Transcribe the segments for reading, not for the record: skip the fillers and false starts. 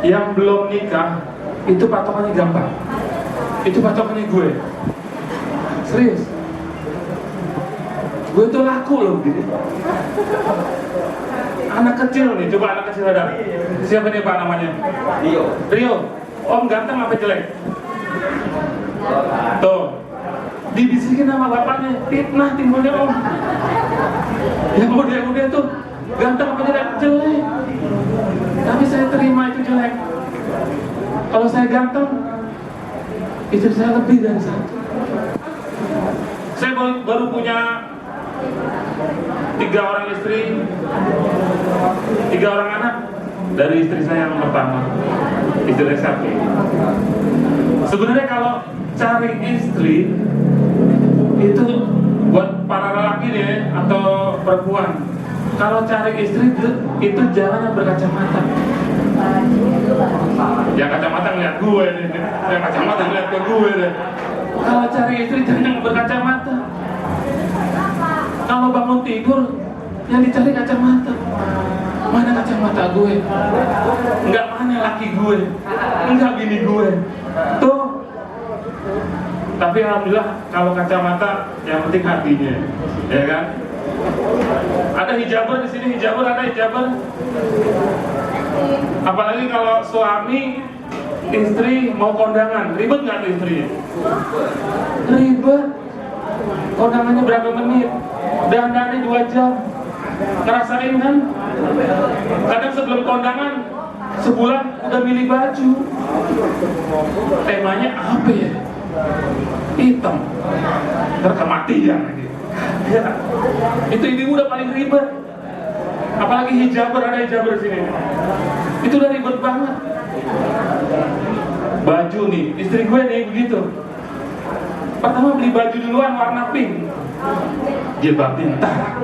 yang belum nikah itu patokannya gampang. Itu patokannya gue. Serius. Gue tuh laku loh gini. Anak kecil nih, coba anak kecil ada. Siapa nih Pak namanya? Rio. Om ganteng apa jelek? Tuh. Dibisikin sama bapaknya, fitnah timbulnya Om. Yang muda-muda tuh ganteng apa jelek? Jelek. Tapi saya terima itu jelek. Kalau saya ganteng, istri saya lebih dari satu. Saya baru punya 3 orang istri, 3 orang anak dari istri saya yang pertama, istri Sapi. Sebenarnya kalau cari istri itu buat para lelaki nih atau perempuan, kalau cari istri itu jangan yang berkacamata. Yang kacamata ngeliat gue nih, yang kacamata ngeliat ke gue deh. Kalau cari istri jangan yang berkacamata. Kalau bangun tidur yang dicari kacamata. Mana kacamata gue? Enggak, mana laki gue? Enggak bini gue. Tuh. Tapi alhamdulillah kalau kacamata yang penting hatinya, ya kan? Ada hijaber di sini, hijaber ada hijaber. Apalagi kalau suami istri mau kondangan, ribet nggak tuh istrinya? Ribet. Kondangannya berapa menit? Dandannya 2 jam. Ngerasain kan? Kadang sebelum kondangan sebulan udah milih baju. Temanya apa ya? Hitam. Terkematian lagi. Ya. Itu ibu udah paling ribet. Apalagi hijaber, ada hijaber di sini. Itu udah ribet banget. Baju nih, istri gue nih begitu. Pertama beli baju duluan warna pink, jilbab pintar.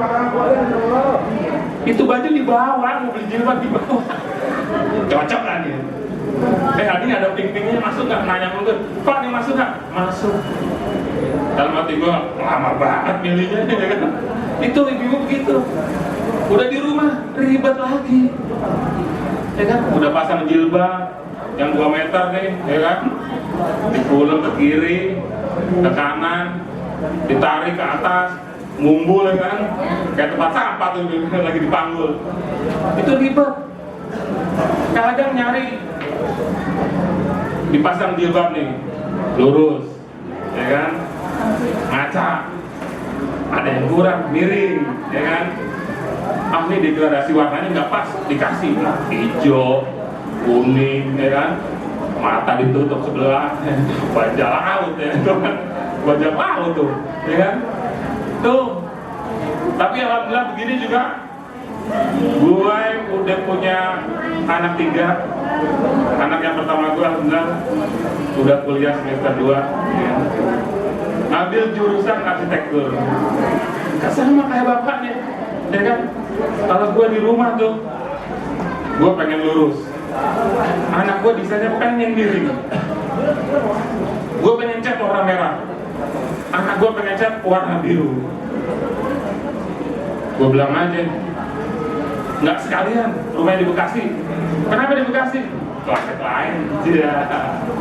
Itu baju dibawa, mau beli jilbab dibawa. Cocok kan ya? Hari ada pink-pinknya masuk nggak? Nanya mungkin, Pak ini masuk nggak? Masuk. Dalam hati gue, lama banget milihnya ya kan? Itu ibu begitu. Udah di rumah ribet lagi, ya kan? Udah pasang jilbab yang 2 meter nih, ya kan? Dipulung ke kiri, ke kanan, ditarik ke atas, ngumbul ya kan? Kayak tempat sampah tuh lagi dipanggul. Itu ribet. Kadang nyari dipasang jilbab nih, lurus, ya kan? Ngaca, ada yang kurang, miring, ya kan? Ah nih degradasi warnanya nggak pas, dikasih hijau, kuning, ya kan? Mata ditutup sebelah, wajah laut ya, wajah laut tuh, ya kan? Tuh. Tapi alhamdulillah begini juga, gue udah punya anak 3. Anak yang pertama gue alhamdulillah udah kuliah semester 2, ya. Ambil jurusan arsitektur. Sama kayak bapaknya, ya kan? Kalau gue di rumah tuh, gue pengen lurus. Anak gue desainnya pengen miring. Gue pengen cat warna merah. Anak gue pengen cat warna biru. Gue bilang aja, nggak sekalian rumahnya di Bekasi. Kenapa di Bekasi? Kelas lain. Tidak.